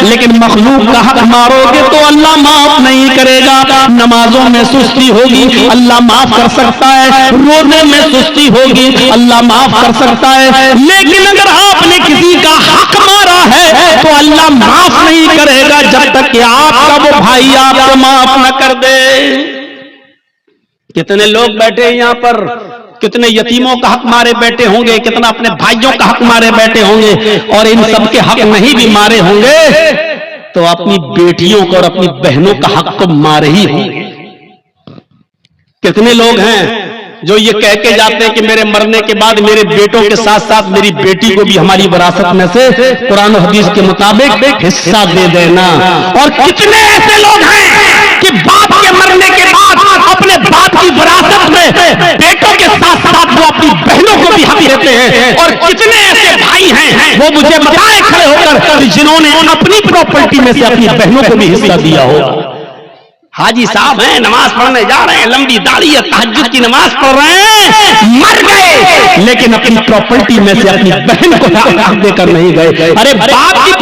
لیکن مخلوق کا حق مارو گے تو اللہ معاف نہیں کرے گا۔ نمازوں میں سستی ہوگی اللہ معاف کر سکتا ہے، روزے میں سستی ہوگی اللہ معاف کر سکتا ہے، لیکن اگر آپ نے کسی کا حق مارا ہے تو اللہ معاف نہیں کرے گا جب تک کہ آپ کا وہ بھائی آپ کو معاف نہ کر دے۔ کتنے لوگ بیٹھے ہیں یہاں پر، کتنے یتیموں کا حق مارے بیٹھے ہوں گے، کتنا اپنے بھائیوں کا حق مارے بیٹھے ہوں گے، اور ان سب کے حق نہیں بھی مارے ہوں گے تو اپنی بیٹیوں کو اور اپنی بہنوں کا حق تو مارے ہی ہوں گے۔ کتنے لوگ ہیں جو یہ کہہ کے جاتے ہیں کہ میرے مرنے کے بعد میرے بیٹوں کے ساتھ ساتھ میری بیٹی کو بھی ہماری وراثت میں سے قرآن و حدیث کے مطابق حصہ دے دینا، اور کتنے ایسے لوگ ہیں کہ باپ کے مرنے کے بعد اپنے باپ کی وراثت میں بیٹوں کے ساتھ ساتھ وہ اپنی بہنوں کو بھی حق دیتے ہیں، اور کتنے ایسے بھائی ہیں وہ مجھے بتائیں کھڑے ہو کر جنہوں نے اپنی پراپرٹی میں سے اپنی بہنوں کو بھی حصہ دیا ہو۔ حاجی صاحب ہیں، نماز پڑھنے جا رہے ہیں، لمبی داڑھی ہے، تہجد کی نماز پڑھ رہے ہیں، مر گئے لیکن اپنی پراپرٹی میں سے اپنی بہن کو حق دے کر نہیں گئے۔ ارے باپ کی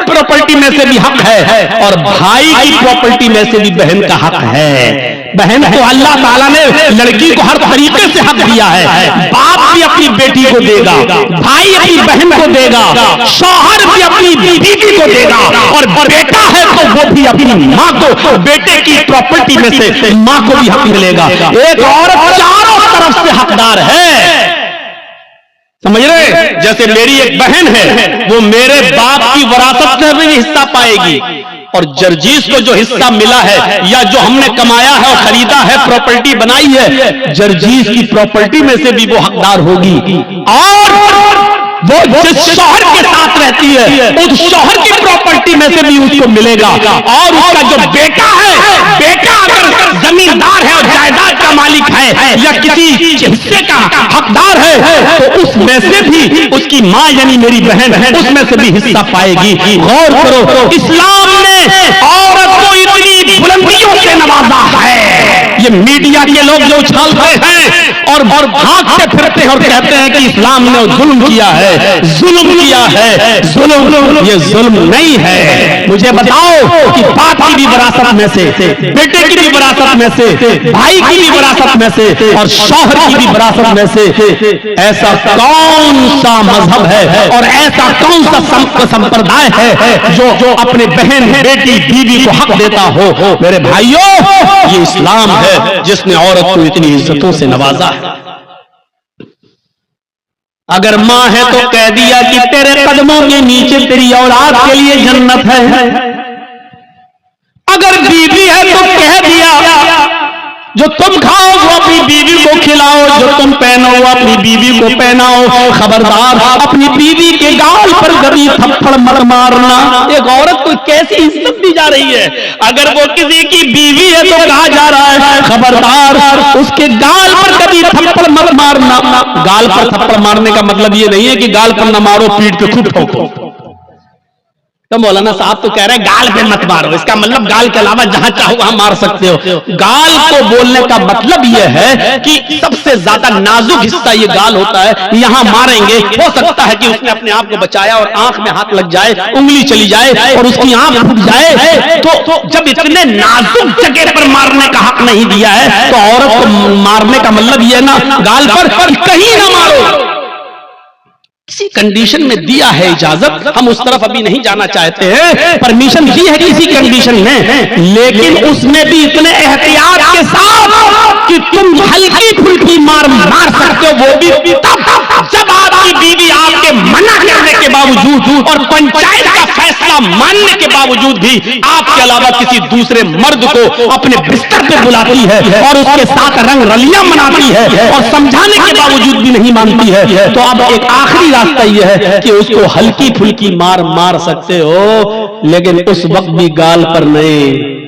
پراپرٹی میں سے بھی حق ہے اور بھائی کی پراپرٹی میں سے بھی بہن کا حق ہے۔ بہن کو اللہ تعالیٰ نے لڑکی کو ہر طریقے سے حق دیا ہے، باپ بھی اپنی بیٹی کو دے گا، بھائی اپنی بہن کو دے گا، شوہر بھی اپنی بیوی کو دے گا، اور بیٹا ہے تو وہ بھی اپنی ماں کو، بیٹے کی پراپرٹی میں سے ماں کو بھی حق ملے گا۔ ایک عورت چاروں طرف سے حقدار ہے، سمجھ رہے؟ جیسے میری ایک بہن ہے وہ میرے باپ کی وراثت میں بھی حصہ پائے گی، اور جرجیز کو جو حصہ ملا ہے یا جو ہم نے کمایا ہے اور خریدا ہے، پراپرٹی بنائی ہے، جرجیز کی پراپرٹی میں سے بھی وہ حقدار ہوگی، اور وہ جس شوہر کے ساتھ رہتی ہے اس شوہر کی پراپرٹی میں سے بھی اس کو ملے گا، اور اس کا جو بیٹا ہے، بیٹا اگر زمیندار ہے اور جائیداد کا مالک ہے یا کسی حصے کا حقدار ہے تو اس میں سے بھی اس کی ماں یعنی میری بہن اس میں سے بھی حصہ پائے گی۔ غور کرو، اسلام نے عورت کو اتنی بلندیوں سے نوازا ہے، یہ میڈیا کے لوگ جو اچھالتے ہیں اور بھاگتے پھرتے ہیں اور کہتے ہیں کہ اسلام نے ظلم کیا ہے، ظلم کیا ہے، ظلم، یہ ظلم نہیں ہے۔ مجھے بتاؤ کہ باپ کی بھی وراثت میں سے، بیٹے کی بھی وراثت میں سے، بھائی کی بھی وراثت میں سے، اور شوہر کی بھی وراثت میں سے ایسا کون سا مذہب ہے اور ایسا کون سا سمپردائے ہے جو اپنے بہن، بیٹی، بیوی کو حق دیتا ہو؟ میرے بھائیوں، یہ اسلام ہے جس نے عورت کو اتنی عزتوں سے نوازا ہے۔ اگر ماں ہے تو کہہ دیا کہ تیرے قدموں کے نیچے تیری اولاد کے لیے جنت ہے، اگر بیوی ہے تو کہہ دیا جو تم کھاؤ وہ اپنی بیوی کو کھلاؤ، جو تم پہنو وہ اپنی بیوی کو پہناؤ، خبردار اپنی بیوی کے گال پر کبھی تھپڑ مت مارنا۔ ایک عورت کو کیسی عزت دی جا رہی ہے، اگر وہ کسی کی بیوی ہے تو کہا جا رہا ہے خبردار اس کے گال پر کبھی تھپڑ مت مارنا۔ گال پر تھپڑ مارنے کا مطلب یہ نہیں ہے کہ گال پر نہ مارو، پیٹ پہ خود ٹھوکو۔ تو مولانا صاحب تو کہہ رہے ہیں گال پہ مت مارو، اس کا مطلب گال کے علاوہ جہاں چاہو وہاں مار سکتے ہو۔ گال کو بولنے کا مطلب یہ ہے کہ سب سے زیادہ نازک حصہ یہ گال ہوتا ہے، یہاں ماریں گے ہو سکتا ہے کہ اس نے اپنے آپ کو بچایا اور آنکھ میں ہاتھ لگ جائے، انگلی چلی جائے اور اس کی آنکھ پھٹ جائے، تو جب اتنے نازک جگہ پر مارنے کا حق نہیں دیا ہے تو عورت کو مارنے کا مطلب یہ نا گال پر کہیں نہ مارو۔ کسی کنڈیشن میں دیا ہے اجازت، ہم اس طرف ابھی نہیں جانا چاہتے ہیں، پرمیشن دی ہے کسی کنڈیشن میں، لیکن اس میں بھی اتنے احتیاط کے ساتھ کہ تم ہلکی پھلکی مار سکتے ہو، وہ بھی تب جب آپ کی بیوی آپ کے منع کرنے کے باوجود اور پنچایت کا فیصلہ ماننے کے باوجود بھی آپ کے علاوہ کسی دوسرے مرد کو اپنے بستر پہ بلاتی ہے اور اس کے ساتھ رنگ رلیاں مناتی ہے اور سمجھانے کے باوجود بھی نہیں مانتی ہے، تو اب ایک آخری راستہ یہ ہے کہ اس کو ہلکی پھلکی مار سکتے ہو، لیکن اس وقت بھی گال پر نہیں،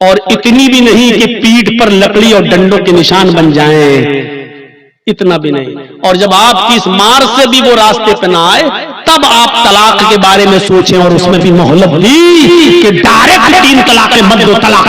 اور اتنی بھی نہیں کہ پیٹھ پر لکڑی اور ڈنڈوں کے نشان بن جائیں، اتنا بھی نہیں۔ اور جب آپ کی اس مار سے بھی وہ راستے پہ نہ آئے تب آپ طلاق کے بارے میں سوچیں، اور اس میں بھی مہلت دی کہ ڈائریکٹ 3 طلاقیں مت دو، طلاق۔